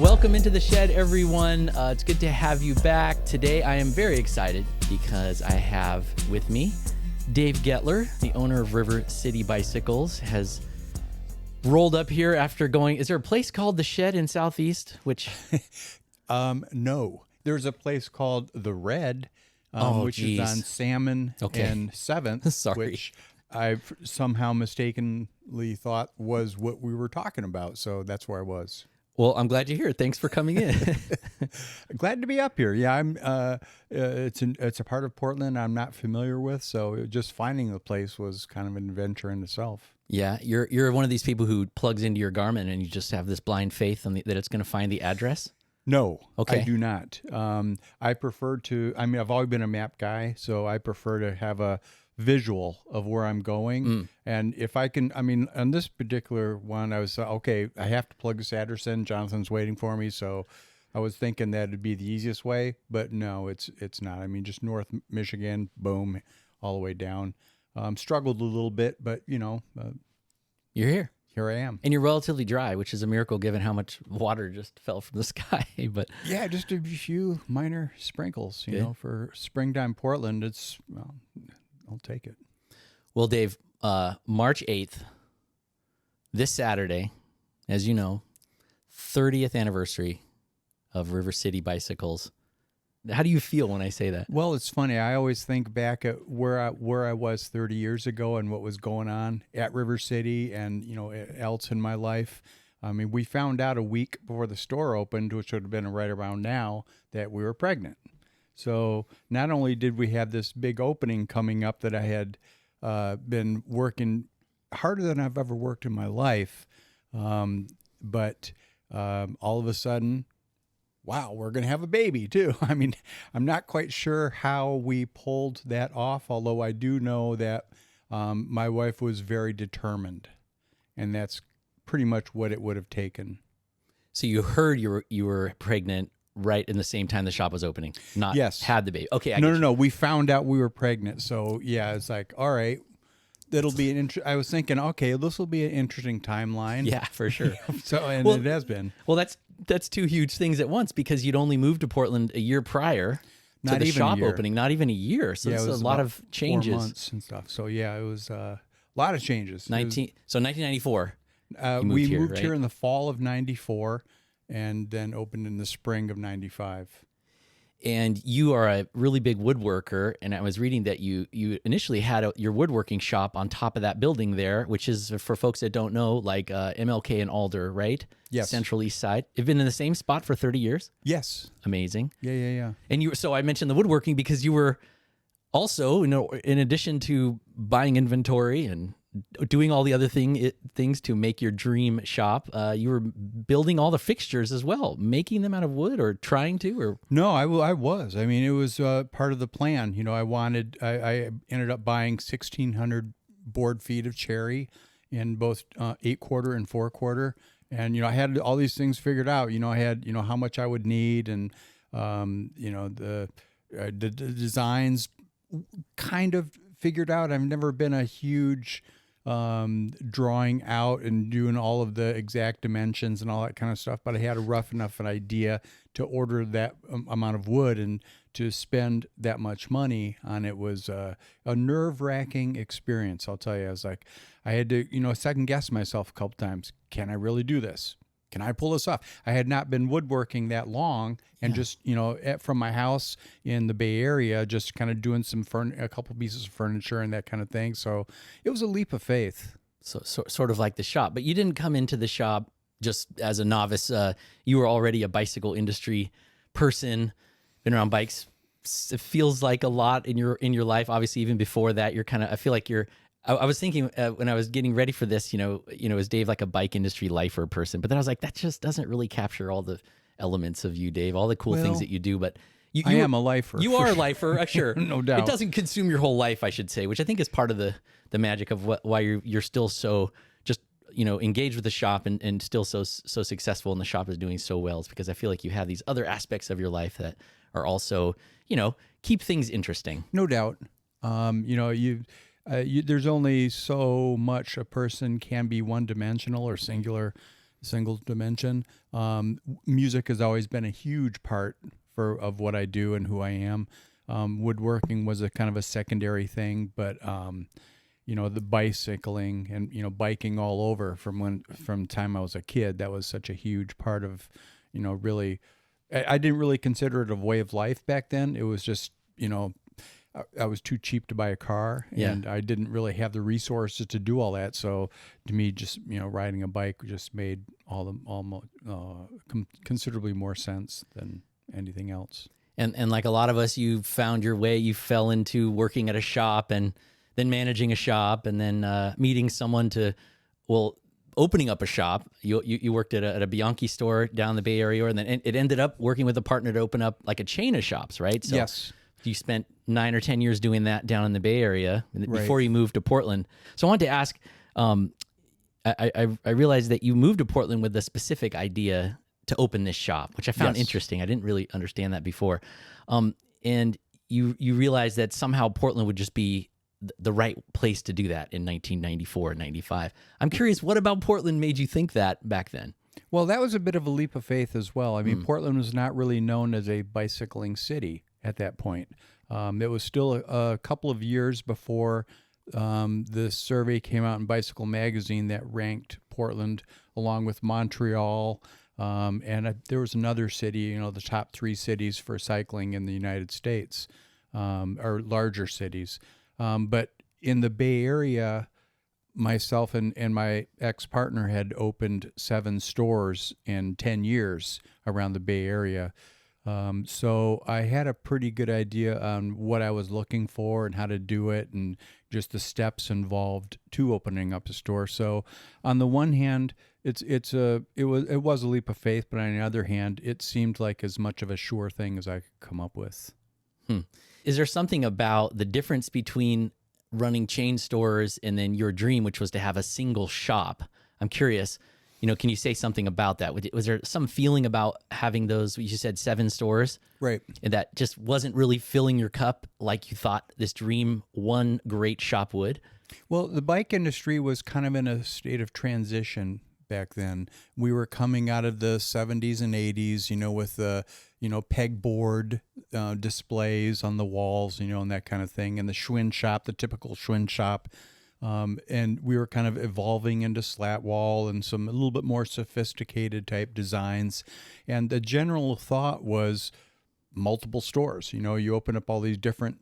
Welcome into the shed, everyone. It's good to have you back. Today, I am very excited because I have with me Dave Guettler, the owner of River City Bicycles, has rolled up here after going. Is there a place called the Shed in Southeast? Which, no, there's a place called the Red, which is on Salmon and 7th, Sorry. which I somehow mistakenly thought was what we were talking about. So that's where I was. Well, I'm glad you're here. Thanks for coming in. Glad to be up here. Yeah, I'm. It's a part of Portland I'm not familiar with, so just finding the place was kind of an adventure in itself. Yeah, you're one of these people who plugs into your Garmin and you just have this blind faith that it's going to find the address. No, Okay. I do not. I prefer to. I mean, I've always been a map guy, so I prefer to have a visual of where I'm going. And if I can, I mean, on this particular one, I was okay. I have to plug this address in. Jonathan's waiting for me, so I was thinking that'd be the easiest way, but no, it's not. I mean, just North Michigan, boom, all the way down. Struggled a little bit, but You're here. here I am. And you're relatively dry, which is a miracle given how much water just fell from the sky. But Yeah, just a few minor sprinkles, you know, for springtime Portland. It's well, I'll take it. well, Dave, March 8th, this Saturday, as you know, 30th anniversary of River City Bicycles. How do you feel when I say that? Well, it's funny. I always think back at where I was 30 years ago and what was going on at River City and, you know, else in my life. I mean, we found out a week before the store opened, which would have been right around now, that we were pregnant. So not only did we have this big opening coming up that I had been working harder than I've ever worked in my life, but all of a sudden, wow, we're going to have a baby too. I mean, I'm not quite sure how we pulled that off, although I do know that my wife was very determined, and that's pretty much what it would have taken. So you heard you were pregnant right in the same time the shop was opening, not Yes. had the baby. Okay, No. We found out we were pregnant. So yeah, it's like, all right, that'll be an I was thinking, okay, this will be an interesting timeline. Yeah, for sure. So, and Well- it has been. Well, that's two huge things at once because you'd only moved to Portland a year prior to Not the even a shop year. opening, not even a year. So Yeah, it's it a was lot about of changes. 4 months and stuff. So yeah, it was a lot of changes. It was- 1994. we here, moved right? here in the fall of '94, and then opened in the spring of '95. And you are a really big woodworker, and I was reading that you initially had your woodworking shop on top of that building there, which is, for folks that don't know, like MLK and Alder, right? Yes. Central East Side. You've been in the same spot for 30 years? Yes. Amazing. Yeah. And so I mentioned the woodworking because you were also, you know, in addition to buying inventory and doing all the other things to make your dream shop, you were building all the fixtures as well, making them out of wood or trying to, or No, I was. I mean, it was part of the plan. You know, I ended up buying 1,600 board feet of cherry in both 8-quarter and 4-quarter. And, you know, I had all these things figured out. You know, I had, you know, how much I would need and, you know, the designs kind of figured out. I've never been a huge drawing out and doing all of the exact dimensions and all that kind of stuff, but I had a rough enough an idea to order that amount of wood, and to spend that much money on it was a nerve-wracking experience. I'll tell you, I had to, you know, second guess myself a couple times. Can I really do this? Can I pull this off? I had not been woodworking that long, and just, you know, from my house in the Bay Area, just kind of doing a couple pieces of furniture and that kind of thing. So it was a leap of faith. so sort of like the shop. But you didn't come into the shop just as a novice. You were already a bicycle industry person, been around bikes. It feels like a lot in your life. Obviously, even before that, you're kind of. I feel like you're. I was thinking when I was getting ready for this, you know, is Dave like a bike industry lifer person? But then I was like, that just doesn't really capture all the elements of you, Dave, all the cool things that you do. But I am a lifer. You are a lifer, sure. No doubt. It doesn't consume your whole life, I should say, which I think is part of the magic of why you're still so just, you know, engaged with the shop and still so successful, and the shop is doing so well. It's because I feel like you have these other aspects of your life that are also, you know, keep things interesting. No doubt. You know, there's only so much a person can be one-dimensional or singular single dimension. Music has always been a huge part of what I do and who I am. Woodworking was a kind of a secondary thing, but the bicycling and biking all over from the time I was a kid, that was such a huge part of really. I didn't really consider it a way of life back then. It was just I was too cheap to buy a car, and I didn't really have the resources to do all that. So to me, just riding a bike just made considerably more sense than anything else. And like a lot of us, you found your way. You fell into working at a shop, and then managing a shop, and then meeting someone opening up a shop. You worked at a Bianchi store down in the Bay Area, and then it ended up working with a partner to open up like a chain of shops, right? So yes. You spent 9 or 10 years doing that down in the Bay Area before Right. you moved to Portland. So I wanted to ask, I realized that you moved to Portland with a specific idea to open this shop, which I found Yes. interesting. I didn't really understand that before. And you realized that somehow Portland would just be the right place to do that in 1994, 95. I'm curious, what about Portland made you think that back then? Well, that was a bit of a leap of faith as well. I mean, Portland was not really known as a bicycling city at that point. It was still a couple of years before the survey came out in Bicycle Magazine that ranked Portland along with Montreal. There was another city, the top 3 cities for cycling in the United States, or larger cities. But in the Bay Area, myself and my ex-partner had opened 7 stores in 10 years around the Bay Area. So I had a pretty good idea on what I was looking for and how to do it and just the steps involved to opening up a store. So on the one hand, it was a leap of faith, but on the other hand, it seemed like as much of a sure thing as I could come up with. Is there something about the difference between running chain stores and then your dream, which was to have a single shop? I'm curious, can you say something about that? Was there some feeling about having those, you said 7 stores? Right. And that just wasn't really filling your cup like you thought this dream one great shop would? Well, the bike industry was kind of in a state of transition back then. We were coming out of the 70s and 80s, with the, pegboard displays on the walls, and that kind of thing. And the Schwinn shop, the typical Schwinn shop. And we were kind of evolving into slat wall and some a little bit more sophisticated type designs. And the general thought was multiple stores. You open up all these different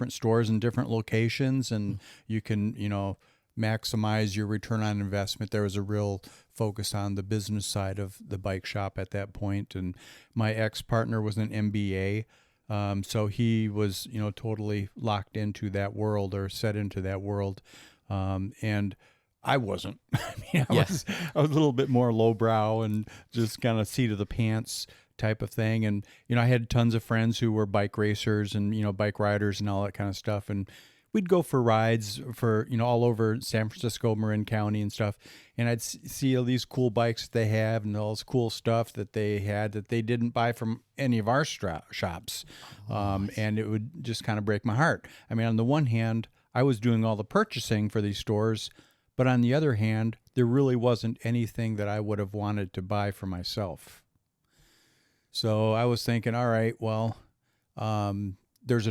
stores in different locations, and you can, maximize your return on investment. There was a real focus on the business side of the bike shop at that point. And my ex-partner was an MBA. So he was, totally locked into that world or set into that world. And I wasn't. I was a little bit more lowbrow and just kind of seat of the pants type of thing. And, I had tons of friends who were bike racers and, bike riders and all that kind of stuff. And we'd go for rides for, all over San Francisco, Marin County and stuff. And I'd see all these cool bikes that they have and all this cool stuff that they had that they didn't buy from any of our shops. And it would just kind of break my heart. I mean, on the one hand, I was doing all the purchasing for these stores, but on the other hand, there really wasn't anything that I would have wanted to buy for myself. So I was thinking, all right, well, there's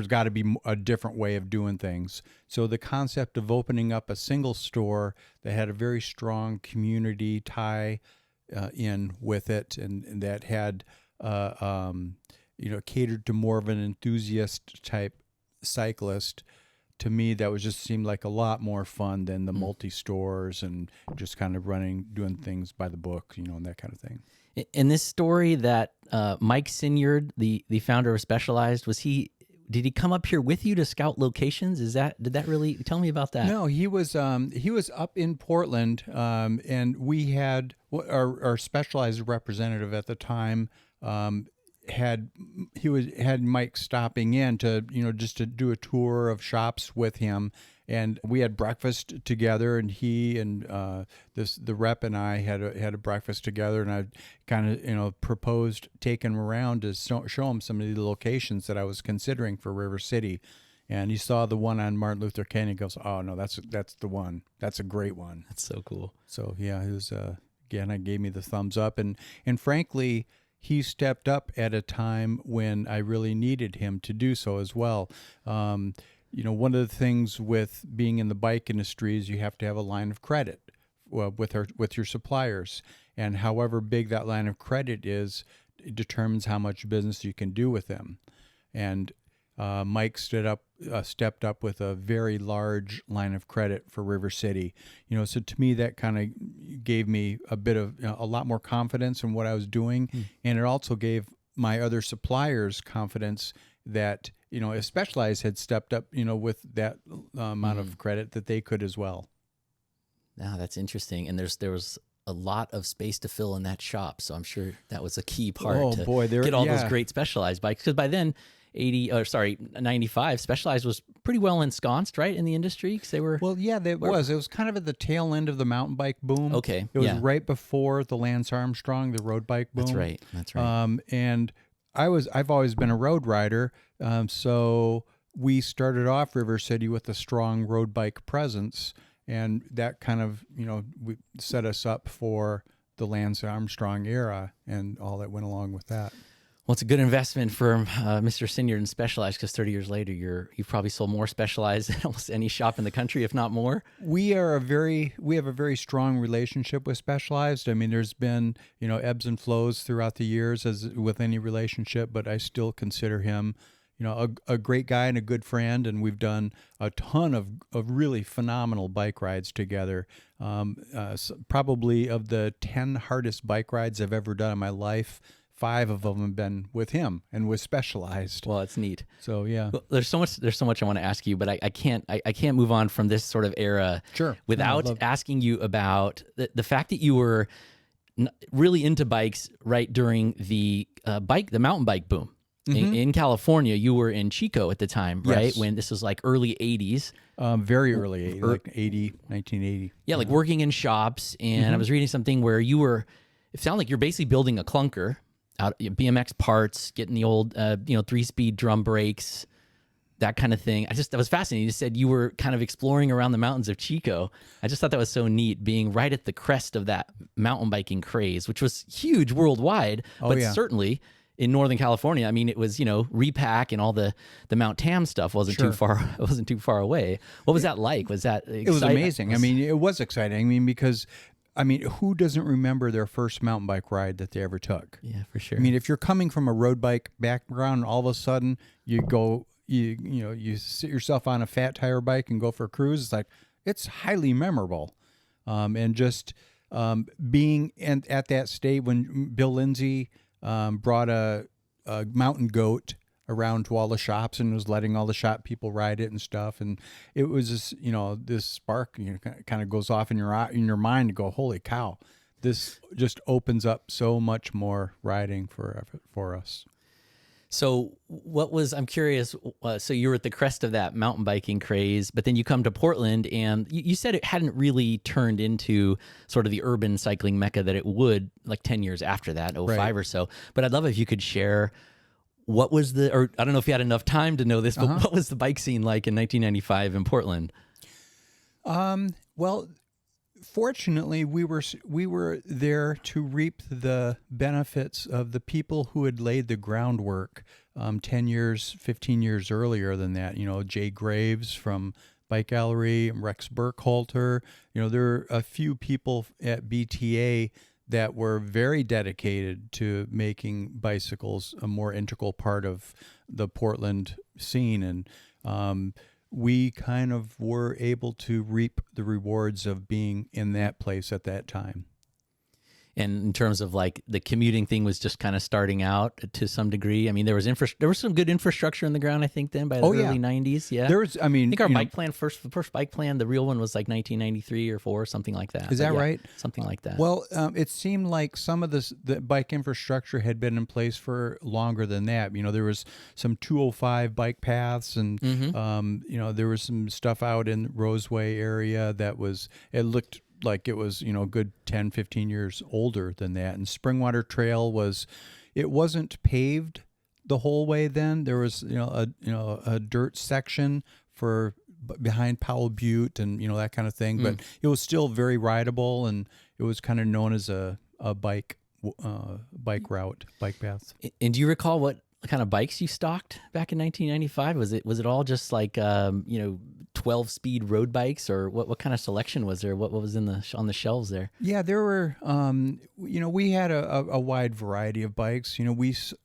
got to be a different way of doing things. So the concept of opening up a single store that had a very strong community tie in with it, and that had catered to more of an enthusiast type cyclist. To me, that was just seemed like a lot more fun than the multi-stores and just kind of doing things by the book, and that kind of thing. In this story that Mike Sinyard, the founder of Specialized, did he come up here with you to scout locations? Did that really tell me about that? No, he was up in Portland, and we had our Specialized representative at the time. Had Mike stopping in to just to do a tour of shops with him, and we had breakfast together, and he and the rep and I had a breakfast together, and I kind of proposed taking him around to show him some of the locations that I was considering for River City. And he saw the one on Martin Luther King and goes, "Oh no, that's the one. That's a great one." That's so cool. So yeah, he was again, gave me the thumbs up, and frankly, he stepped up at a time when I really needed him to do so as well. One of the things with being in the bike industry is you have to have a line of credit with your suppliers, and however big that line of credit is, it determines how much business you can do with them. And Mike stepped up with a very large line of credit for River City. So to me, that kind of gave me a lot more confidence in what I was doing, and it also gave my other suppliers confidence that if Specialized had stepped up, with that amount of credit, that they could as well. Now that's interesting, and there was a lot of space to fill in that shop, so I'm sure that was a key part get all those great Specialized bikes. Because by then, 95, Specialized was pretty well ensconced, right, in the industry? Because they were It was kind of at the tail end of the mountain bike boom. Okay, it was right before the Lance Armstrong, the road bike boom. That's right. And I've always been a road rider, so we started off River City with a strong road bike presence. And that kind of, set us up for the Lance Armstrong era and all that went along with that. Well, it's a good investment for Mr. Sinyard and Specialized, because 30 years later, you've probably sold more Specialized than almost any shop in the country, if not more. We have a very strong relationship with Specialized. I mean, there's been, ebbs and flows throughout the years, as with any relationship, but I still consider him a great guy and a good friend, and we've done a ton of really phenomenal bike rides together. Probably of the 10 hardest bike rides I've ever done in my life, 5 of them have been with him and with Specialized. Well, it's neat. So yeah, well, there's so much I want to ask you, but I can't move on from this sort of era without asking you about the fact that you were really into bikes right during the mountain bike boom. In California. You were in Chico at the time, right? Yes. When this was like early 80s. Very early 80s, like 1980. Yeah, like working in shops. And I was reading something where it sounded like you're basically building a clunker out of BMX parts, getting the old, 3-speed drum brakes, that kind of thing. That was fascinating. You said you were kind of exploring around the mountains of Chico. I just thought that was so neat, being right at the crest of that mountain biking craze, which was huge worldwide, but certainly in Northern California. I mean, it was, repack and all the Mount Tam stuff wasn't too far away. What was that like? Was that exciting? It was amazing. It was exciting. Because who doesn't remember their first mountain bike ride that they ever took? Yeah, for sure. If you're coming from a road bike background, and all of a sudden you go, you sit yourself on a fat tire bike and go for a cruise, it's highly memorable. And just being at that state when Bill Lindsay brought a mountain goat around to all the shops and was letting all the shop people ride it and stuff, and it was just, this spark kind of goes off in your mind to go, holy cow, this just opens up so much more riding for us. So I'm curious, so you were at the crest of that mountain biking craze, but then you come to Portland, and you said it hadn't really turned into sort of the urban cycling mecca that it would like 10 years after that, 05 or so. But I'd love if you could share what was or I don't know if you had enough time to know this, but what was the bike scene like in 1995 in Portland? Well, fortunately, we were there to reap the benefits of the people who had laid the groundwork 10 years, 15 years earlier than that. Jay Graves from Bike Gallery, Rex Burkhalter. There are a few people at BTA that were very dedicated to making bicycles a more integral part of the Portland scene. And we kind of were able to reap the rewards of being in that place at that time. And in terms of like the commuting thing was just kind of starting out to some degree. There was some good infrastructure in the ground, I think, then by the early 90s. Yeah. There was, I think our bike plan, the first bike plan, the real one was like 1993 or 4, something like that. Is that right? Something like that. Well, it seemed like some of the bike infrastructure had been in place for longer than that. There was some 205 bike paths, and there was some stuff out in Roseway area it looked like it was, good 10, 15 years older than that. And Springwater Trail wasn't paved the whole way then. There was, a dirt section behind Powell Butte and, that kind of thing, but it was still very rideable. And it was kind of known as a bike route, bike paths. And do you recall what kind of bikes you stocked back in 1995? Was it all just like 12-speed road bikes, or what kind of selection was there? What was on the shelves there? Yeah, there were, we had a wide variety of bikes.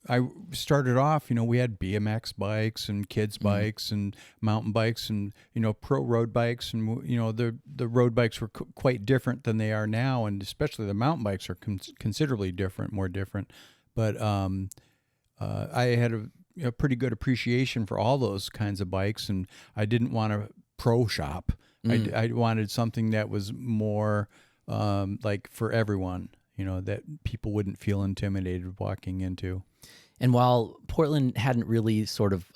I started off, we had BMX bikes and kids bikes and mountain bikes and, pro road bikes. And, the road bikes were quite different than they are now. And especially the mountain bikes are considerably different, more different. But I had a pretty good appreciation for all those kinds of bikes, and I didn't want to pro shop. I wanted something that was more like for everyone, that people wouldn't feel intimidated walking into. And while Portland hadn't really sort of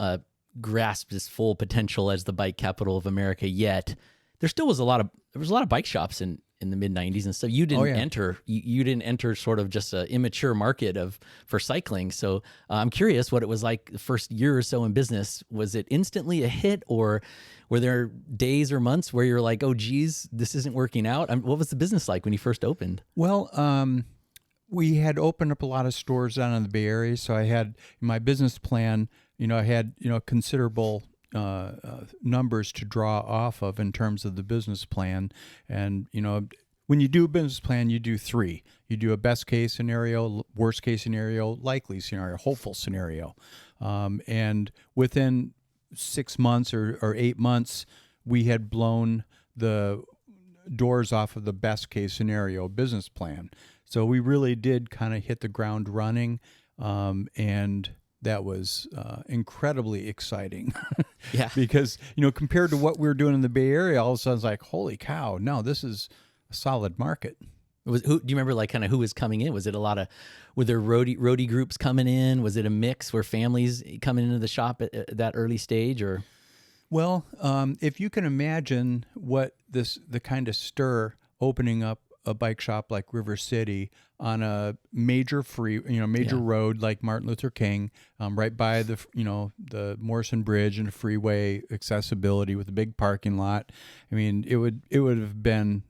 grasped its full potential as the bike capital of America yet, there was a lot of bike shops in the mid 90s and stuff. You didn't enter, you didn't enter sort of just an immature market for cycling. So I'm curious what it was like the first year or so in business. Was it instantly a hit, or were there days or months where you're like, oh geez, this isn't working out? What was the business like when you first opened? Well, we had opened up a lot of stores down in the Bay Area. So I had in my business plan, I had, considerable numbers to draw off of in terms of the business plan. And, when you do a business plan, you do three. You do a best case scenario, worst case scenario, likely scenario, hopeful scenario. And within 6 months or 8 months, we had blown the doors off of the best case scenario business plan. So we really did kind of hit the ground running. And that was incredibly exciting. Yeah. Because, compared to what we were doing in the Bay Area, all of a sudden it's like, holy cow, no, this is a solid market. Do you remember like kind of who was coming in? Was it were there roadie groups coming in? Was it a mix? Were families coming into the shop at that early stage, or? Well, if you can imagine the kind of stir opening up a bike shop like River City on a major road like Martin Luther King, right by the Morrison Bridge and freeway accessibility with a big parking lot. I mean, it would have been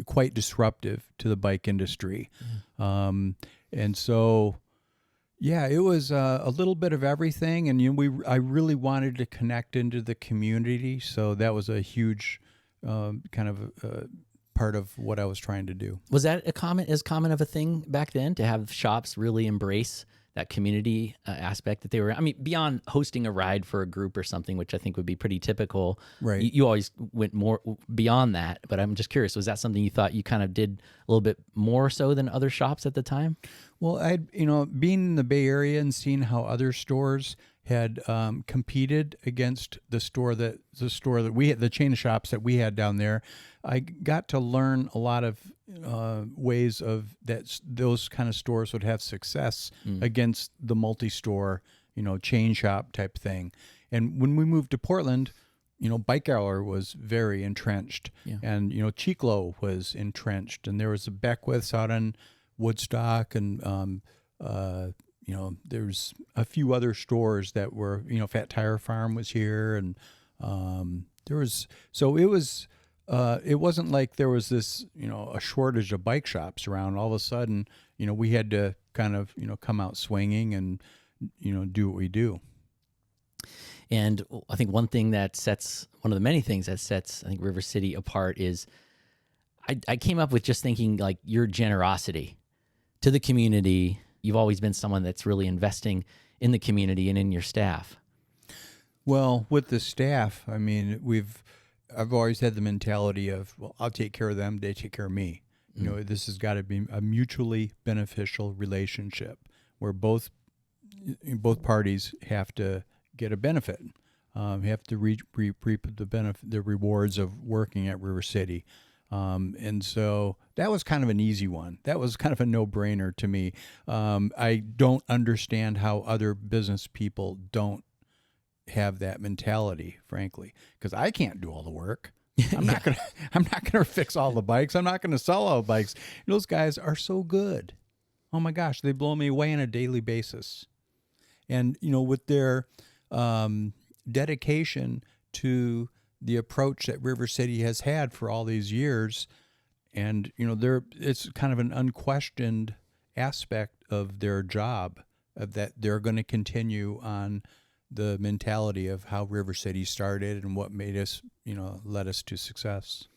quite disruptive to the bike industry. And so, yeah, it was a little bit of everything. And, I really wanted to connect into the community. So that was a huge kind of part of what I was trying to do. Was that as common of a thing back then, to have shops really embrace that community aspect that they were? I mean, beyond hosting a ride for a group or something, which I think would be pretty typical. Right. You always went more beyond that, but I'm just curious, was that something you thought you kind of did a little bit more so than other shops at the time? Well, being in the Bay Area and seeing how other stores had competed against the chain of shops that we had down there, I got to learn a lot of ways of those kind of stores would have success against the multi-store, chain shop type thing. And when we moved to Portland, Bike Guettler was very entrenched, and Chiclo was entrenched, and there was a Beckwiths out on Woodstock, and there's a few other stores that were, Fat Tire Farm was here, and it wasn't like there was this, a shortage of bike shops around. All of a sudden, we had to kind of, come out swinging and, do what we do. And I think one of the many things that sets, I think, River City apart is I came up with just thinking like your generosity to the community. You've always been someone that's really investing in the community and in your staff. Well, with the staff, I mean, I've always had the mentality of, well, I'll take care of them, they take care of me. This has got to be a mutually beneficial relationship where both parties have to get a benefit, have to reap the rewards of working at River City. And so that was kind of an easy one. That was kind of a no-brainer to me. I don't understand how other business people don't have that mentality, frankly, because I can't do all the work. I'm not gonna fix all the bikes. I'm not gonna sell all the bikes. Those guys are so good. Oh my gosh, they blow me away on a daily basis. And with their dedication to the approach that River City has had for all these years, and it's kind of an unquestioned aspect of their job that they're going to continue on the mentality of how River City started and what made us, led us to success.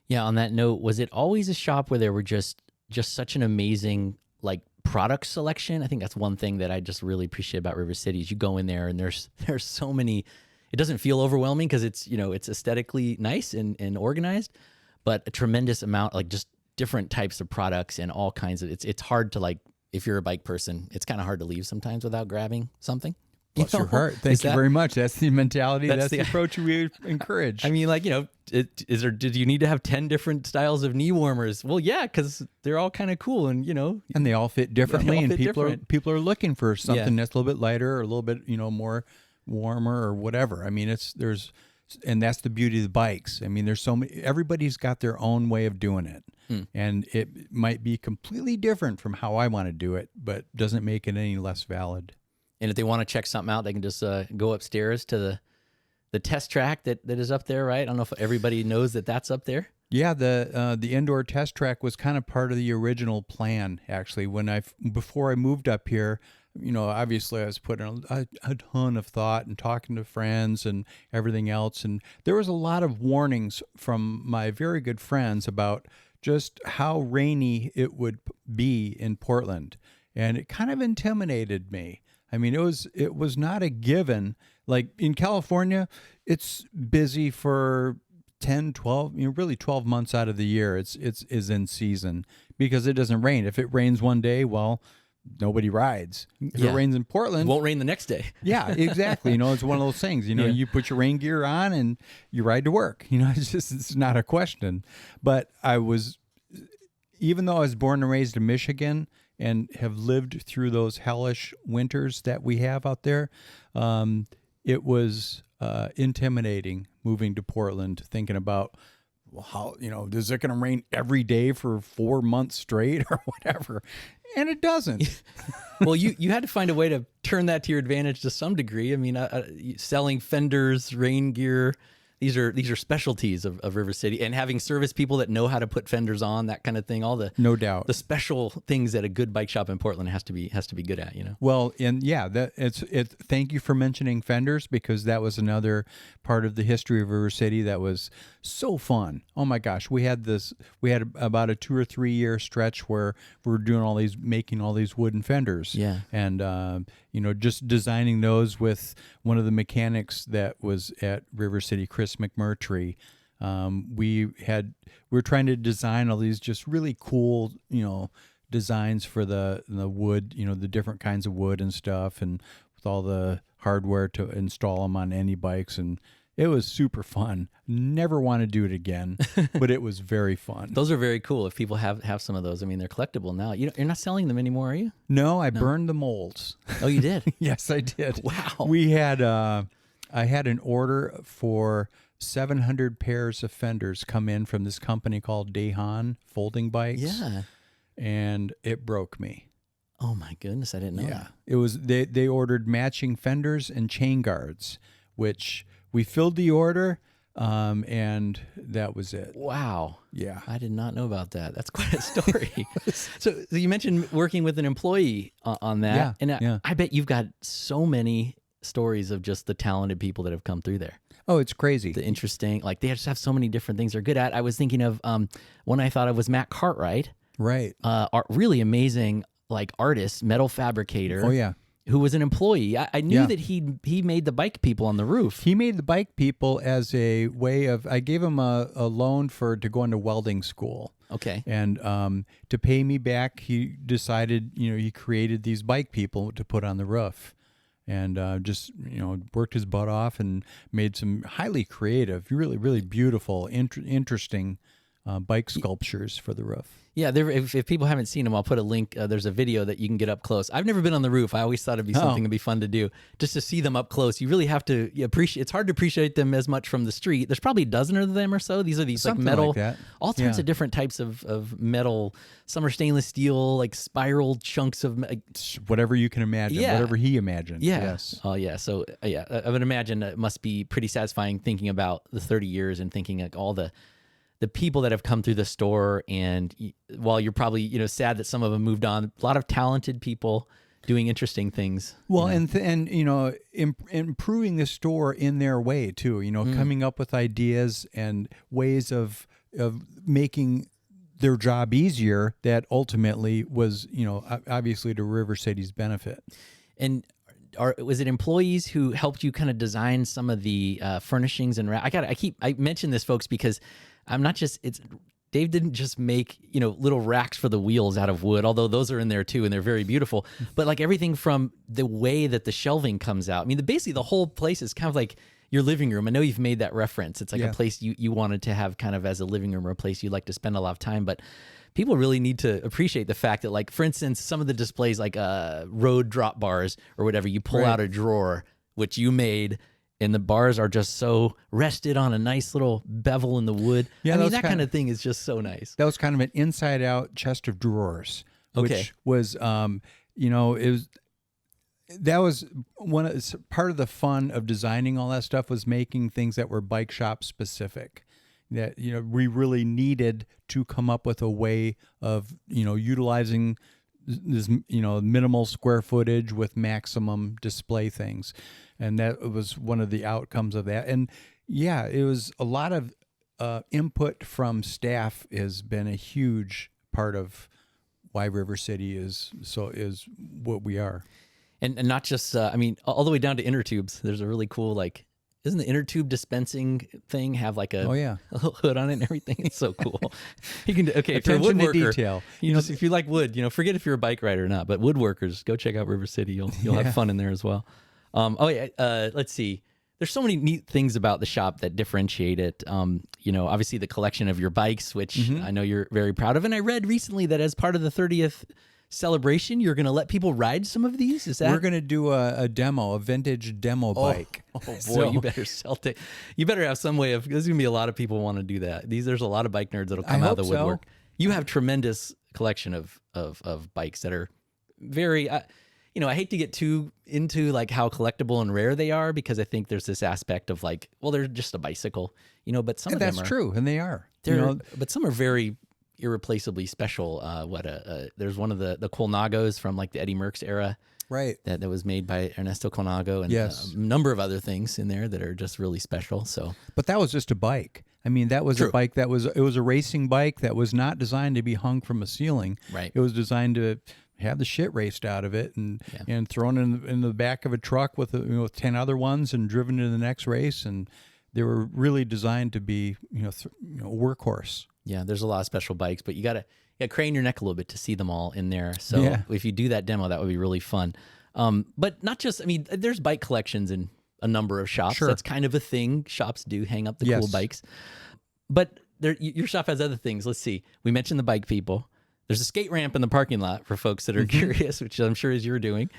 Yeah. On that note, was it always a shop where there were just such an amazing like product selection? I think that's one thing that I just really appreciate about River City is you go in there and there's so many. It doesn't feel overwhelming because it's it's aesthetically nice and organized, but a tremendous amount, like just different types of products and all kinds of. It's hard to like, if you're a bike person, it's kind of hard to leave sometimes without grabbing something. Bless your heart. Thank you very much. That's the mentality. That's the approach we encourage. I mean, like, did you need to have 10 different styles of knee warmers? Well, yeah, because they're all kind of cool and, and they all fit differently. And people are looking for something that's a little bit lighter or a little bit, more warmer or whatever. I mean, and that's the beauty of the bikes. I mean, there's so many, everybody's got their own way of doing it. And it might be completely different from how I want to do it, but doesn't make it any less valid. And if they want to check something out, they can just go upstairs to the test track that is up there, right? I don't know if everybody knows that that's up there. Yeah, the indoor test track was kind of part of the original plan, actually. Before I moved up here, obviously I was putting a ton of thought and talking to friends and everything else. And there was a lot of warnings from my very good friends about just how rainy it would be in Portland. And it kind of intimidated me. I mean, it was not a given. Like in California, it's busy for 10, 12, really 12 months out of the year. It's in season because it doesn't rain. If it rains one day, well, nobody rides. If it rains in Portland, it won't rain the next day. Yeah, exactly. It's one of those things, you put your rain gear on and you ride to work. It's not a question. But even though I was born and raised in Michigan, and have lived through those hellish winters that we have out there, it was intimidating moving to Portland, thinking about how, is it going to rain every day for 4 months straight or whatever? And it doesn't. Well, you had to find a way to turn that to your advantage to some degree. I mean, selling fenders, rain gear. These are specialties of River City, and having service people that know how to put fenders on, that kind of thing. All the no doubt the special things that a good bike shop in Portland has to be good at. Well, and yeah, thank you for mentioning fenders because that was another part of the history of River City that was so fun. Oh my gosh, we had about a 2 or 3 year stretch where we were doing making all these wooden fenders. Yeah, and just designing those with one of the mechanics that was at River City, Chris McMurtry. We were trying to design all these just really cool, designs for the wood, the different kinds of wood and stuff, and with all the hardware to install them on any bikes. And it was super fun. Never want to do it again, but it was very fun. Those are very cool. If people have some of those, I mean, they're collectible now. You're not selling them anymore, are you? No, I burned the molds. Oh, you did? Yes, I did. Wow. We had I had an order for 700 pairs of fenders come in from this company called Dahan Folding Bikes. Yeah. And it broke me. Oh my goodness, I didn't know that. It was they ordered matching fenders and chain guards, which we filled the order, and that was it. Wow. Yeah. I did not know about that. That's quite a story. So you mentioned working with an employee on that. Yeah, and I bet you've got so many stories of just the talented people that have come through there. Oh, it's crazy. The interesting, like they just have so many different things they're good at. I was thinking of one I thought of was Matt Cartwright. Right. Really amazing, like artist, metal fabricator. Oh, yeah. Who was an employee. I knew that he made the bike people on the roof. He made the bike people as a way of, I gave him a loan to go into welding school. Okay. And to pay me back, he decided, he created these bike people to put on the roof. And just, worked his butt off and made some highly creative, really, really beautiful, interesting bike sculptures for the roof. Yeah, if people haven't seen them, I'll put a link. There's a video that you can get up close. I've never been on the roof. I always thought it'd be something that'd be fun to do. Just to see them up close, you really have to appreciate. It's hard to appreciate them as much from the street. There's probably a dozen of them or so. These are these something like metal, like that. All types of different types of metal. Some are stainless steel, like spiral chunks of whatever you can imagine. Yeah. Whatever he imagined. Yeah. Yes. Oh yeah. So I would imagine it must be pretty satisfying thinking about the 30 years and thinking like all the the people that have come through the store, and while you're probably, sad that some of them moved on, a lot of talented people doing interesting things. Well, and improving the store in their way too. Coming up with ideas and ways of making their job easier that ultimately was, obviously to River City's benefit. And was it employees who helped you kind of design some of the furnishings and I mention this, folks, because I'm not just Dave didn't just make, little racks for the wheels out of wood, although those are in there too, and they're very beautiful. But like everything from the way that the shelving comes out. I mean, basically the whole place is kind of like your living room. I know you've made that reference. It's like a place you wanted to have kind of as a living room, or a place you like to spend a lot of time. But people really need to appreciate the fact that, like, for instance, some of the displays, like road drop bars or whatever, you pull out a drawer, which you made, and the bars are just so rested on a nice little bevel in the wood. Yeah, I mean, that kind of thing is just so nice. That was kind of an inside-out chest of drawers, which was, that was part of the fun of designing all that stuff, was making things that were bike shop specific. That we really needed to come up with a way of utilizing this minimal square footage with maximum display things, and that was one of the outcomes of that. And it was a lot of input from staff has been a huge part of why River City is what we are. And not just all the way down to inner tubes. There's a really cool, like, doesn't the inner tube dispensing thing have like a little hood on it and everything? It's so cool. You can if you're a woodworker, detail. If you like wood, forget if you're a bike rider or not. But woodworkers, go check out River City. You'll have fun in there as well. Let's see. There's so many neat things about the shop that differentiate it. Obviously the collection of your bikes, which I know you're very proud of. And I read recently that as part of the 30th celebration, you're going to let people ride some of these? Is that? We're going to do a demo, a vintage demo bike. Oh boy, you better sell it. You better have some way of. There's going to be a lot of people want to do that. There's a lot of bike nerds that'll come out of the woodwork. You have tremendous collection of bikes that are very. I hate to get too into like how collectible and rare they are, because I think there's this aspect of like, well, they're just a bicycle, but some of them are. That's true, and they are. But some are very irreplaceably special. There's one of the Colnagos from like the Eddie Merckx era, right? That was made by Ernesto Colnago, and a number of other things in there that are just really special. So, but that was just a bike. I mean, that was a bike it was a racing bike that was not designed to be hung from a ceiling. Right. It was designed to have the shit raced out of it and thrown in the back of a truck with 10 other ones and driven to the next race. And they were really designed to be a workhorse. Yeah, there's a lot of special bikes, but you gotta crane your neck a little bit to see them all in there. So if you do that demo, that would be really fun. But not just, there's bike collections in a number of shops. Sure. That's kind of a thing. Shops do hang up the cool bikes. But your shop has other things. Let's see. We mentioned the bike people. There's a skate ramp in the parking lot for folks that are curious, which I'm sure is you're doing.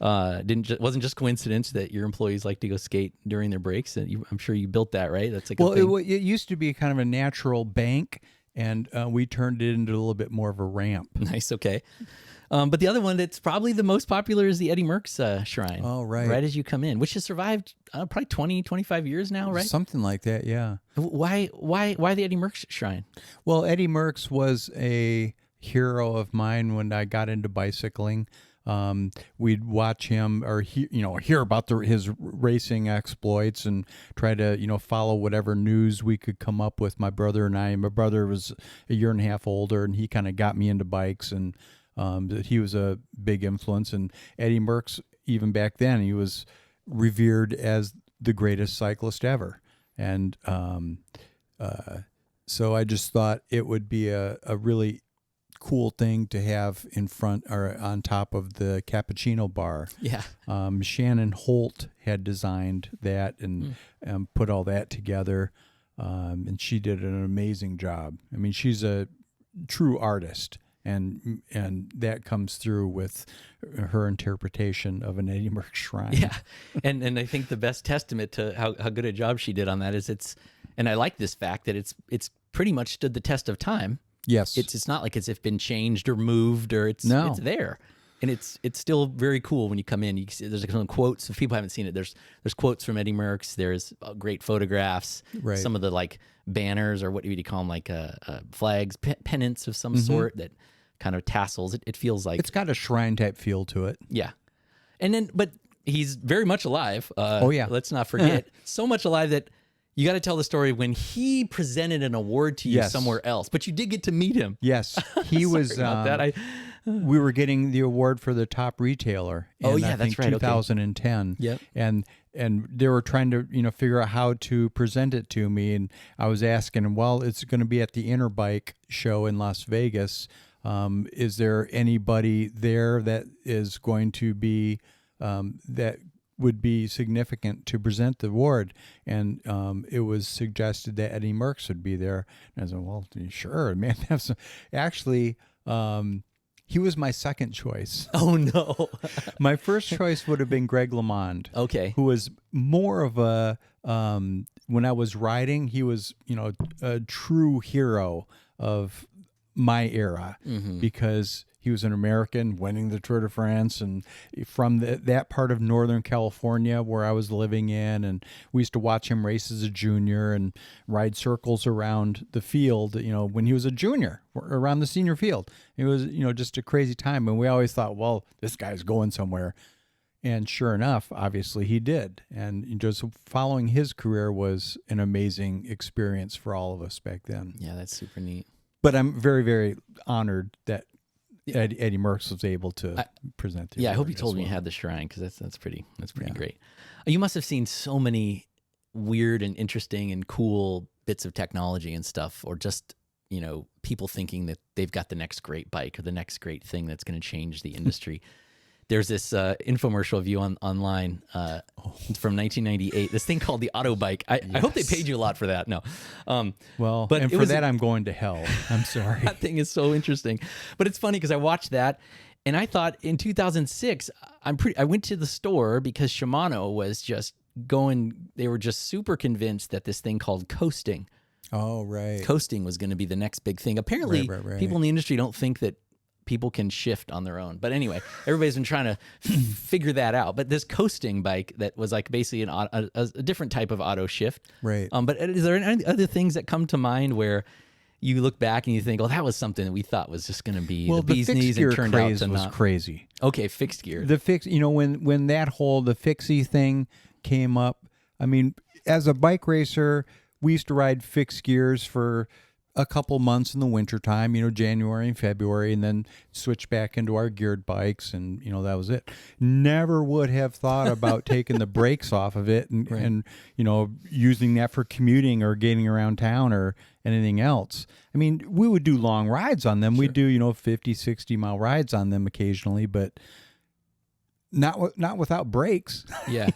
Wasn't just coincidence that your employees like to go skate during their breaks, and I'm sure you built that, right? That's like it used to be kind of a natural bank, and we turned it into a little bit more of a ramp. Nice, okay. But the other one that's probably the most popular is the Eddie Merckx shrine. Oh, right. Right as you come in, which has survived probably 20, 25 years now, right? Something like that, yeah. Why the Eddie Merckx shrine? Well, Eddie Merckx was a hero of mine when I got into bicycling. We'd watch him or hear about his racing exploits and try to follow whatever news we could come up with. My brother and I. My brother was a year and a half older, and he kind of got me into bikes, and he was a big influence. And Eddie Merckx, even back then, he was revered as the greatest cyclist ever. And so I just thought it would be a really cool thing to have in front or on top of the cappuccino bar. Yeah. Shannon Holt had designed that and put all that together. And she did an amazing job. I mean, she's a true artist, and that comes through with her interpretation of an Eddie Merckx shrine. Yeah. And I think the best testament to how good a job she did on that is and I like this fact that it's pretty much stood the test of time. Yes. It's not like it's been changed or moved or it's there. And it's still very cool when you come in. You can see, there's some quotes. If people haven't seen it, there's quotes from Eddie Merckx. There's great photographs. Right. Some of the like banners, or what do you call them, like flags, pennants of some sort that kind of tassels. It feels like It's got a shrine type feel to it. yeah. And then, but he's very much alive. Oh, yeah. Let's not forget. So much alive that you got to tell the story when he presented an award to you Yes. somewhere else. But you did get to meet him. Yes, he was. About that. We were getting the award for the top retailer. Oh, in, yeah, I that's think right, okay. 2010. Yep. And they were trying to figure out how to present it to me, and I was asking him, well, it's going to be at the Interbike show in Las Vegas. Is there anybody there that is going to be that would be significant to present the award? And it was suggested that Eddie Merckx would be there. And I said, well, sure, man. Actually, he was my second choice. Oh, no. My first choice would have been Greg LeMond. Okay. Who was more of a, when I was riding, he was, a true hero of my era because he was an American winning the Tour de France, and from that part of Northern California where I was living in, and we used to watch him race as a junior and ride circles around the field, when he was a junior around the senior field. It was, just a crazy time. And we always thought, well, this guy's going somewhere. And sure enough, obviously he did. And just following his career was an amazing experience for all of us back then. Yeah, that's super neat. But I'm very, very honored that Eddie Merckx was able to present the Yeah, I hope award you told as me you well. had the shrine, because that's pretty great. You must have seen so many weird and interesting and cool bits of technology and stuff, or just people thinking that they've got the next great bike or the next great thing that's going to change the industry. There's this infomercial of you online from 1998. This thing called the Auto Bike. I hope they paid you a lot for that. No, Well, but and it for was that, I'm going to hell. I'm sorry. that thing is so interesting. But it's funny because I watched that, and I thought in 2006, I went to the store because Shimano was just going. They were just super convinced that this thing called coasting Oh, right. was going to be the next big thing. Apparently, Right. people in the industry don't think that people can shift on their own. But anyway, everybody's been trying to figure that out. But this coasting bike that was like basically a different type of auto shift. Right. But is there any other things that come to mind where you look back and you think, well, that was something that we thought was just going to be the bee's fixed knees, gear and turned out craze to was not. crazy. Okay, fixed gear. The fix, when that whole the fixie thing came up. I mean, as a bike racer, we used to ride fixed gears for a couple months in the wintertime, January and February, and then switch back into our geared bikes, and that was it. Never would have thought about taking the brakes off of it and using that for commuting or getting around town or anything else. I mean, we would do long rides on them. Sure. We'd do 50, 60-mile rides on them occasionally, but not without brakes. Yeah.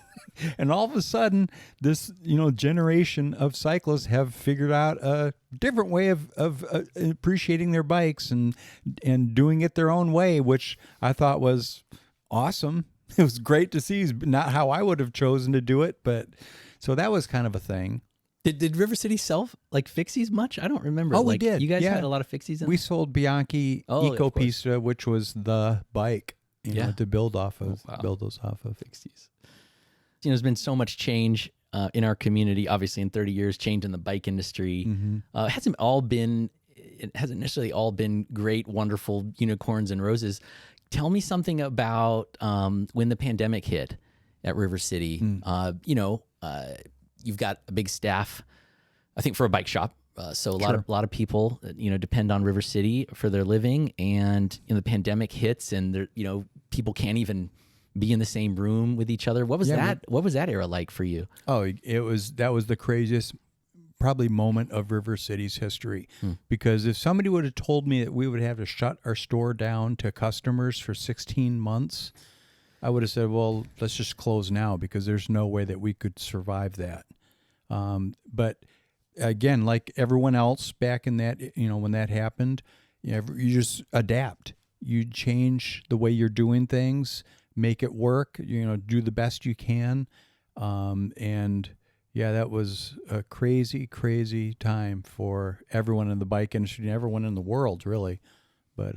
And all of a sudden, this generation of cyclists have figured out a different way of appreciating their bikes and doing it their own way, which I thought was awesome. It was great to see. Not how I would have chosen to do it, but so that was kind of a thing. Did River City sell like fixies much? I don't remember. Oh, we did. You guys Yeah. had a lot of fixies in We there? sold Bianchi Oh, of course. Ecopista, which was the bike, to build off of, wow. build those off of. Fixies. There's been so much change in our community, obviously in 30 years, change in the bike industry. It hasn't necessarily all been great, wonderful unicorns and roses. Tell me something about when the pandemic hit at River City. You've got a big staff, I think, for a bike shop. So a lot of people, depend on River City for their living, and the pandemic hits, and people can't even be in the same room with each other. What was that? What was that era like for you? Oh, that was the craziest probably moment of River City's history, because if somebody would have told me that we would have to shut our store down to customers for 16 months, I would have said, well, let's just close now, because there's no way that we could survive that. But again, like everyone else back in that, when that happened, you just adapt. You change the way you're doing things, make it work, do the best you can. And yeah, that was a crazy, crazy time for everyone in the bike industry and everyone in the world, really. But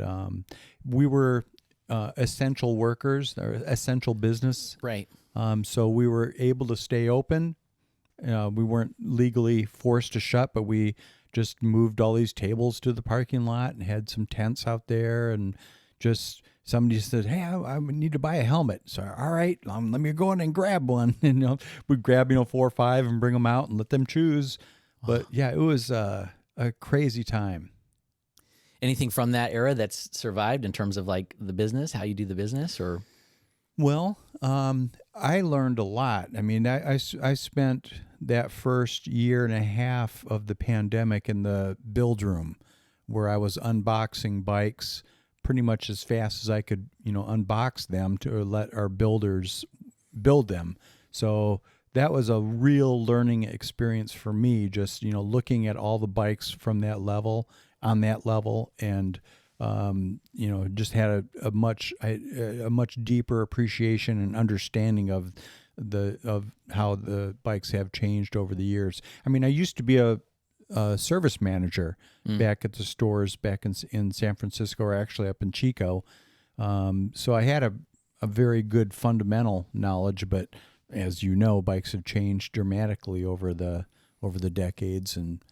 we were essential workers or essential business. Right. So we were able to stay open. We weren't legally forced to shut, but we just moved all these tables to the parking lot and had some tents out there. And just somebody said, "Hey, I need to buy a helmet." So, all right, let me go in and grab one. And we'd grab 4 or 5 and bring them out and let them choose. But yeah, it was a crazy time. Anything from that era that's survived in terms of like the business, how you do the business, or? Well, I learned a lot. I mean, I spent that first year and a half of the pandemic in the build room where I was unboxing bikes pretty much as fast as I could, unbox them to let our builders build them. So that was a real learning experience for me, just, looking at all the bikes from that level, on that level, and just had a much deeper appreciation and understanding of how the bikes have changed over the years. I mean, I used to be a service manager back at the stores back in San Francisco, or actually up in Chico. So I had a very good fundamental knowledge, but as you know, bikes have changed dramatically over the decades, and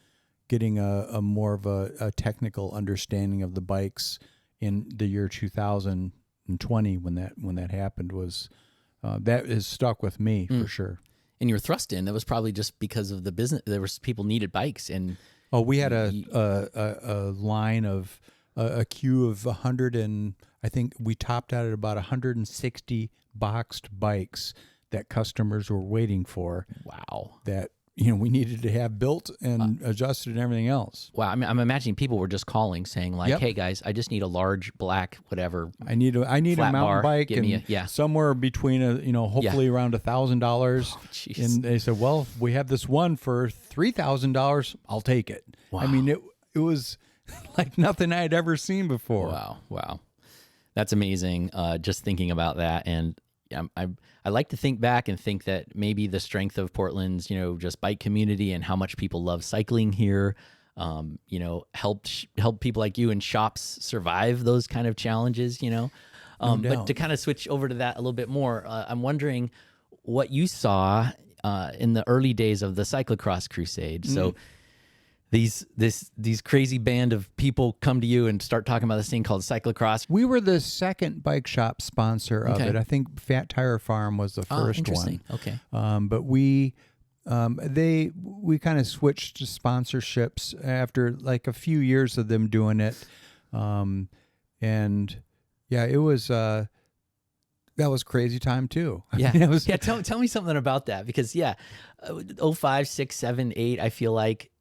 getting a more of a technical understanding of the bikes in the year 2020 when that happened was that has stuck with me for sure. And you were thrust in. That was probably just because of the business. There was people needed bikes, and we had a line of a queue of 100, and I think we topped out at about 160 boxed bikes that customers were waiting for. Wow. That we needed to have built and adjusted and everything else. Wow. I mean, I'm imagining people were just calling saying like, Yep. "Hey guys, I just need a large black whatever. I need a flat mountain bar. bike, Give and me somewhere between hopefully around $1,000. Jeez. And they said, "Well, we have this one for $3,000. I'll take it." Wow. I mean, it was like nothing I had ever seen before. Wow. That's amazing. Just thinking about that, and I like to think back and think that maybe the strength of Portland's, just bike community and how much people love cycling here, helped people like you and shops survive those kind of challenges, No But doubt. to kind of switch over to that a little bit more, I'm wondering what you saw in the early days of the cyclocross crusade. So these crazy band of people come to you and start talking about this thing called cyclocross. We were the second bike shop sponsor of Okay. it. I think Fat Tire Farm was the first Interesting. one. Okay. But we kind of switched to sponsorships after like a few years of them doing it. And yeah, it was that was crazy time too. Yeah. It was, Tell me something about that, because 05, 6, 7, 8, I feel like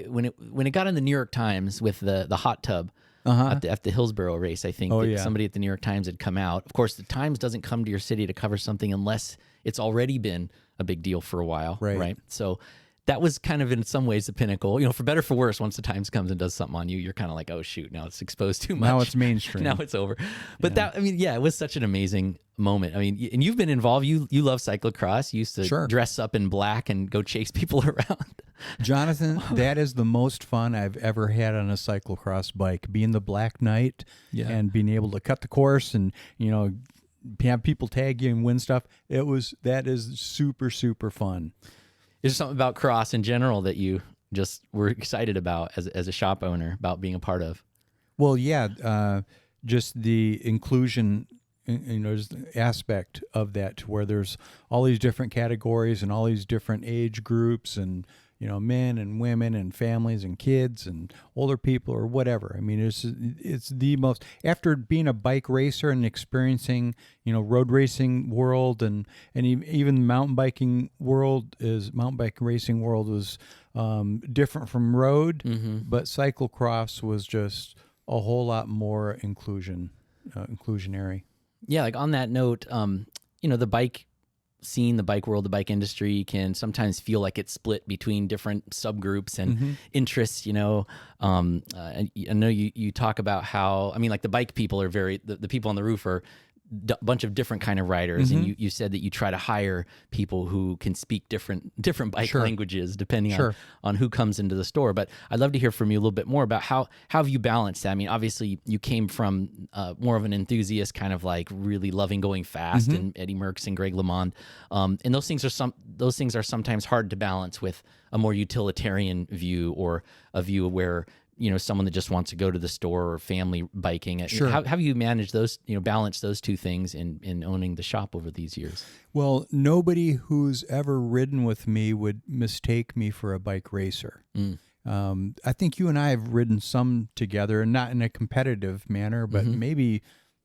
when it got in the New York Times with the hot tub at the Hillsborough race, I think somebody at the New York Times had come out. Of course, the Times doesn't come to your city to cover something unless it's already been a big deal for a while, right? So that was kind of in some ways the pinnacle, for better for worse. Once the Times comes and does something on you, you're kind of like, oh shoot, now it's exposed too much. now it's mainstream. Now it's over. But it was such an amazing moment. I mean, and you've been involved. You love cyclocross. You used to dress up in black and go chase people around. Jonathan, that is the most fun I've ever had on a cyclocross bike. Being the Black Knight and being able to cut the course and have people tag you and win stuff. That is super, super fun. Is there something about cross in general that you just were excited about as a shop owner, about being a part of? Well, yeah, just the inclusion, just the aspect of that, to where there's all these different categories and all these different age groups, and men and women and families and kids and older people or whatever. I mean, it's the most, after being a bike racer and experiencing, road racing world and even mountain biking racing world was different from road, but cyclocross was just a whole lot more inclusionary. Yeah, like on that note, the bike scene, the bike world, the bike industry can sometimes feel like it's split between different subgroups and interests, and I know you talk about how, like the bike people are the people on the roof are bunch of different kind of riders, and you said that you try to hire people who can speak different bike languages depending on who comes into the store. But I'd love to hear from you a little bit more about how have you balanced that? I mean, obviously you came from more of an enthusiast, kind of like really loving going fast, and Eddie Merckx and Greg LeMond, and those things are sometimes hard to balance with a more utilitarian view, or a view where someone that just wants to go to the store, or family biking. How have you managed those, balance those two things in owning the shop over these years? Well, nobody who's ever ridden with me would mistake me for a bike racer. I think you and I have ridden some together, and not in a competitive manner, but maybe,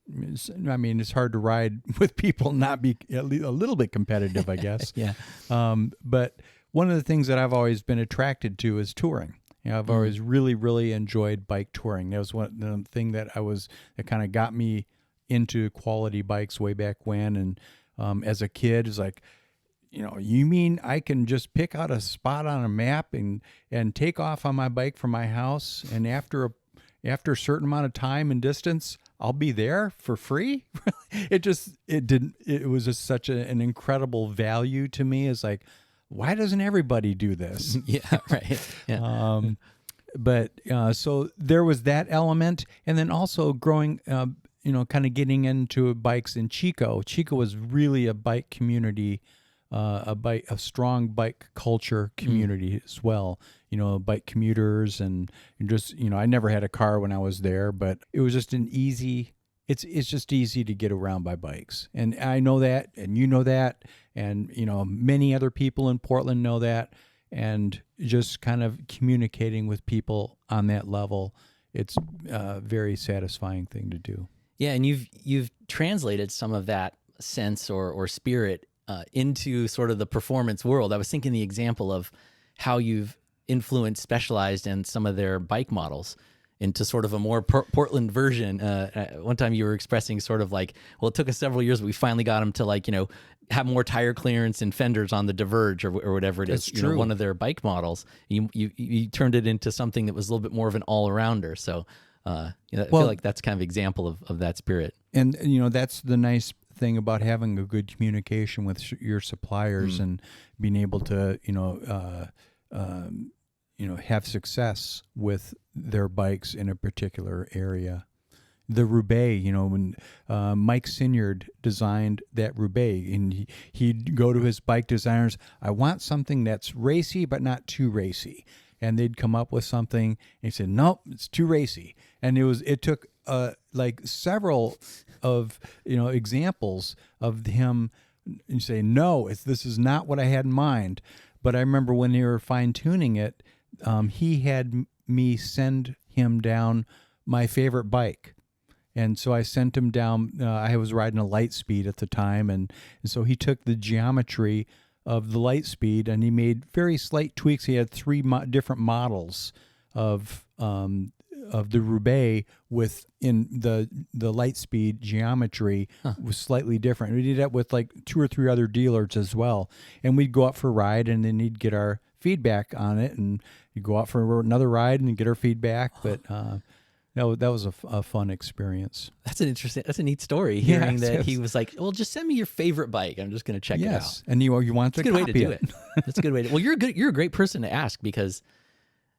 I mean, it's hard to ride with people, not be at least a little bit competitive, I guess. Yeah. But one of the things that I've always been attracted to is touring. I've always really, really enjoyed bike touring. That was the thing that kind of got me into quality bikes way back when. And as a kid, it's like, you mean I can just pick out a spot on a map and take off on my bike from my house, and after a certain amount of time and distance, I'll be there for free? It was just such an incredible value to me. It's like, why doesn't everybody do this? Yeah, right. Yeah. So there was that element. And then also growing, kind of getting into bikes in Chico. Chico was really a bike community, a strong bike culture community as well. Bike commuters and just, I never had a car when I was there, but it was just it's just easy to get around by bikes. And I know that, and you know that, and, many other people in Portland know that, and just kind of communicating with people on that level, it's a very satisfying thing to do. Yeah, and you've translated some of that sense or spirit into sort of the performance world. I was thinking the example of how you've influenced Specialized and some of their bike models into sort of a more Portland version. One time you were expressing sort of like, well, it took us several years, but we finally got them to have more tire clearance and fenders on the Diverge or whatever it is. That's true. One of their bike models. You turned it into something that was a little bit more of an all-arounder. So I feel like that's kind of example of that spirit. And, that's the nice thing about having a good communication with your suppliers and being able to, have success with their bikes in a particular area. The Roubaix, when Mike Sinyard designed that Roubaix, and he'd go to his bike designers, I want something that's racy but not too racy. And they'd come up with something, and he said, nope, it's too racy. And it took like several of examples of him and say, no, this is not what I had in mind. But I remember when they were fine tuning it, he had me send him down my favorite bike. And so I sent him down, I was riding a Lightspeed at the time, and so he took the geometry of the Lightspeed and he made very slight tweaks. He had three different models of the Roubaix within the Lightspeed geometry was slightly different. We did that with like 2 or 3 other dealers as well. And we'd go out for a ride, and then he'd get our feedback on it, and you'd go out for another ride and get our feedback. But that was a fun experience. That's a neat story. Hearing that he was like, "Well, just send me your favorite bike. I'm just going to check it out." And you want to That's a good way to copy do it. That's a good way to. Well, you're a great person to ask, because,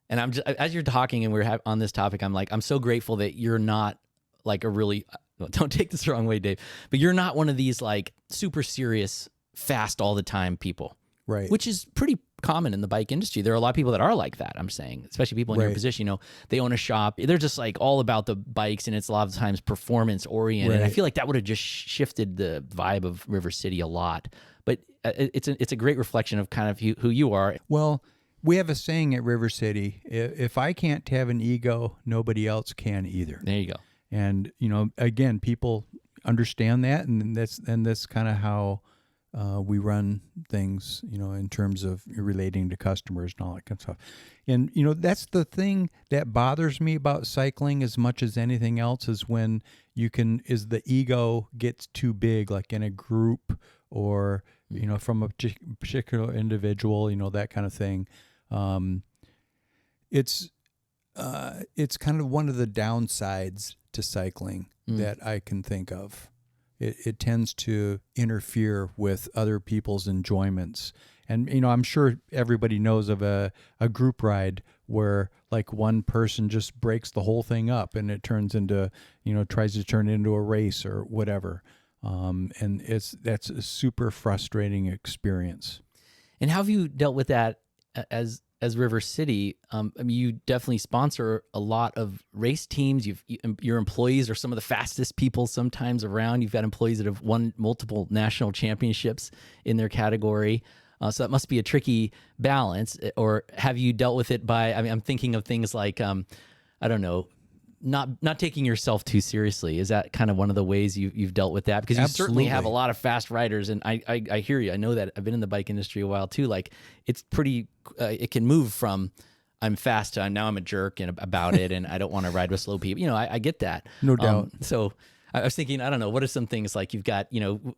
and I'm just, as you're talking and we're on this topic, I'm like, I'm so grateful that you're not like a really, don't take this the wrong way, Dave, but you're not one of these like super serious, fast all the time people, right? Which is pretty common in the bike industry. There are a lot of people that are like that, I'm saying, especially people in your position. They own a shop, they're just like all about the bikes, and it's a lot of times performance oriented. I feel like that would have just shifted the vibe of River City a lot. But it's a great reflection of kind of who you are. Well, we have a saying at River City: if I can't have an ego, nobody else can either. There you go. And again, people understand that, and that's kind of how we run things, in terms of relating to customers and all that kind of stuff. And, that's the thing that bothers me about cycling as much as anything else, is when the ego gets too big, like in a group or, from a particular individual, that kind of thing. It's kind of one of the downsides to cycling that I can think of. it tends to interfere with other people's enjoyments. And, I'm sure everybody knows of a group ride where like one person just breaks the whole thing up and it turns into, tries to turn it into a race or whatever. And that's a super frustrating experience. And how have you dealt with that as River City? I mean, you definitely sponsor a lot of race teams. Your employees are some of the fastest people sometimes around. You've got employees that have won multiple national championships in their category. So that must be a tricky balance. Or have you dealt with it by? I mean, I'm thinking of things like, I don't know, not taking yourself too seriously. Is that kind of one of the ways you've dealt with that? Because you certainly have a lot of fast riders, and I hear you. I know that. I've been in the bike industry a while too. Like it's pretty. It can move from I'm fast to now I'm a jerk and about it, and I don't want to ride with slow people. I get that. No doubt. So I was thinking, I don't know, what are some things like you've got,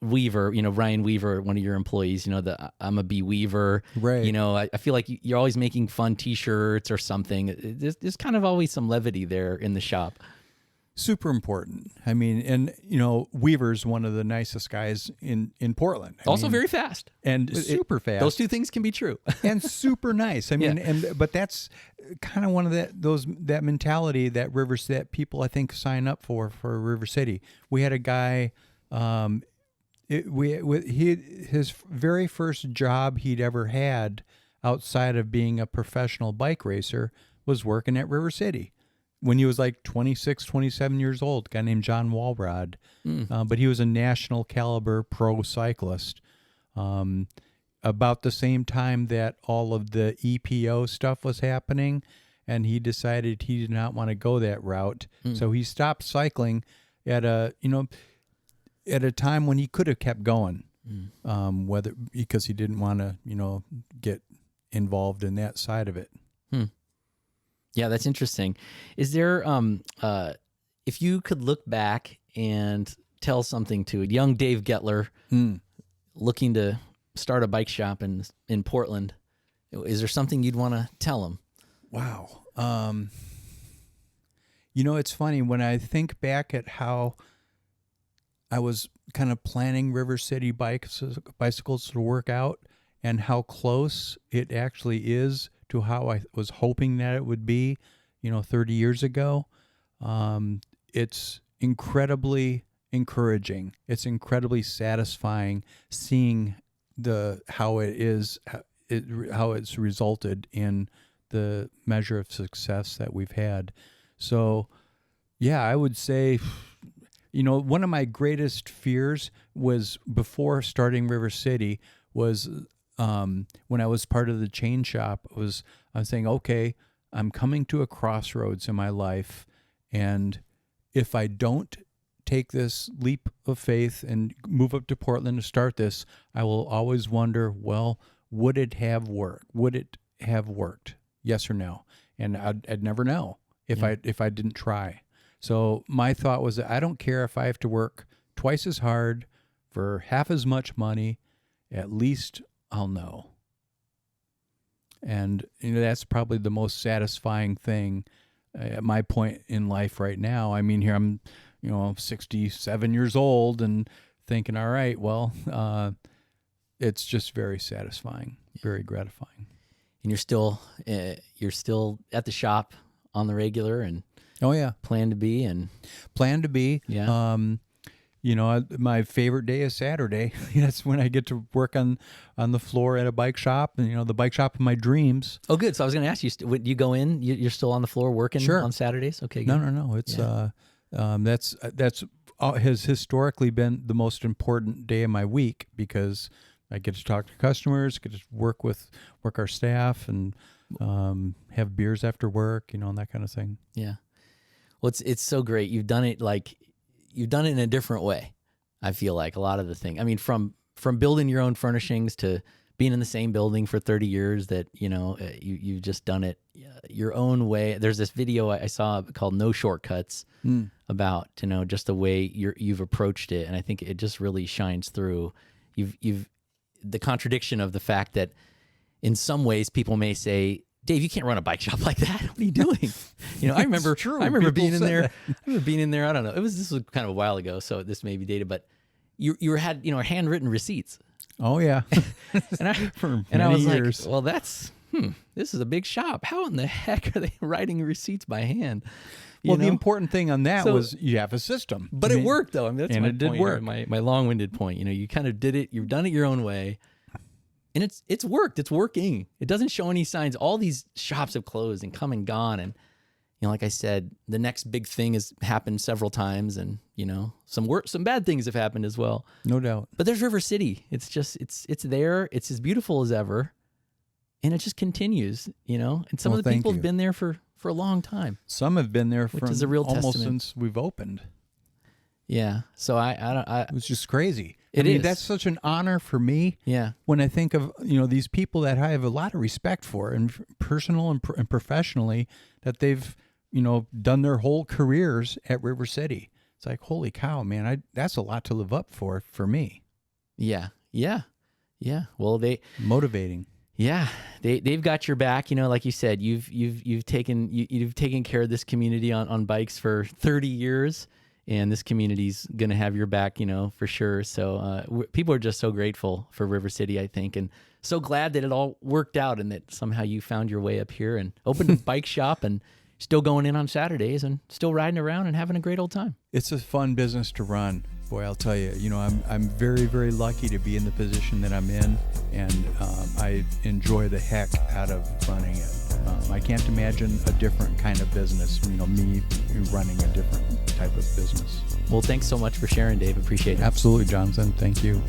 Weaver, Ryan Weaver, one of your employees, I'm a B Weaver, right? I feel like you're always making fun T-shirts or something. There's kind of always some levity there in the shop. Super important. I mean, and Weaver's one of the nicest guys in Portland. Also very fast and super fast. Those two things can be true. And super nice. I mean, but that's kind of one of that mentality that that people I think sign up for River City. We had a guy. His very first job he'd ever had outside of being a professional bike racer was working at River City. When he was like 26, 27 years old, a guy named John Walrod. But he was a national caliber pro cyclist. About the same time that all of the EPO stuff was happening, and he decided he did not want to go that route. So he stopped cycling at a time when he could have kept going, whether because he didn't want to, get involved in that side of it. Yeah, that's interesting. Is there, if you could look back and tell something to a young Dave Guettler looking to start a bike shop in Portland, is there something you'd want to tell him? Wow. It's funny when I think back at how I was kind of planning River City bicycles to work out and how close it actually is to how I was hoping that it would be, 30 years ago. It's incredibly encouraging. It's incredibly satisfying seeing how it's resulted in the measure of success that we've had. So, yeah, I would say, one of my greatest fears was before starting River City was when I was part of the chain shop, I was saying, okay, I'm coming to a crossroads in my life, and if I don't take this leap of faith and move up to Portland to start this, I will always wonder, well, would it have worked? Would it have worked? Yes or no? And I'd never know if I didn't try. So my thought was that I don't care if I have to work twice as hard for half as much money, at least I'll know. And that's probably the most satisfying thing at my point in life right now. I mean, here I'm 67 years old and thinking, all right, well, it's just very satisfying, very gratifying. And you're still at the shop on the regular, and oh yeah, plan to be. Yeah. My favorite day is Saturday. That's when I get to work on the floor at a bike shop, and the bike shop of my dreams. Oh, good. So I was going to ask you, would you go in? You're still on the floor working on Saturdays? Okay, good. No. It's that's has historically been the most important day of my week because I get to talk to customers, get to work our staff, and have beers after work, and that kind of thing. Yeah. Well, it's so great. You've done it in a different way. I feel like a lot of the thing. I mean, from building your own furnishings to being in the same building for 30 years, that you've just done it your own way. There's this video I saw called "No Shortcuts" about just the way you've approached it, and I think it just really shines through. You've the contradiction of the fact that in some ways people may say, Dave, you can't run a bike shop like that. What are you doing? I remember true. I remember People being in said there. that. I remember being in there. I don't know. This was kind of a while ago, so this may be dated, but you had handwritten receipts. Oh yeah. And I For and I many was years. like, well, this is a big shop. How in the heck are they writing receipts by hand? You Well, the know? important thing on that So- was you have a system. But I it mean, worked though. I mean, that's and my it did point, work. My long-winded point. You kind of did it. You've done it your own way, and it's worked. It's working. It doesn't show any signs. All these shops have closed and come and gone, and like I said, the next big thing has happened several times, and some bad things have happened as well. No doubt. But there's River City. It's just it's there. It's as beautiful as ever, and it just continues. And some Well, of the thank people you. have been there for a long time. Some have been there Which from is a real almost testament. since we've opened. Yeah. So I It was just crazy. It I mean, is. that's such an honor for me. yeah. When I think of these people that I have a lot of respect for, and personal and professionally, that they've done their whole careers at River City. It's like, holy cow, man! That's a lot to live up for me. Yeah. Well, Motivating. they've got your back. Like you said, you've taken care of this community on bikes for 30 years, and this community's gonna have your back, for sure. So people are just so grateful for River City, I think, and so glad that it all worked out, and that somehow you found your way up here and opened a bike shop, and still going in on Saturdays and still riding around and having a great old time. It's a fun business to run. Boy, I'll tell you, I'm very, very lucky to be in the position that I'm in, and I enjoy the heck out of running it. I can't imagine a different kind of business, me running a different type of business. Well, thanks so much for sharing, Dave. Appreciate it. Absolutely, Jonathan. Thank you.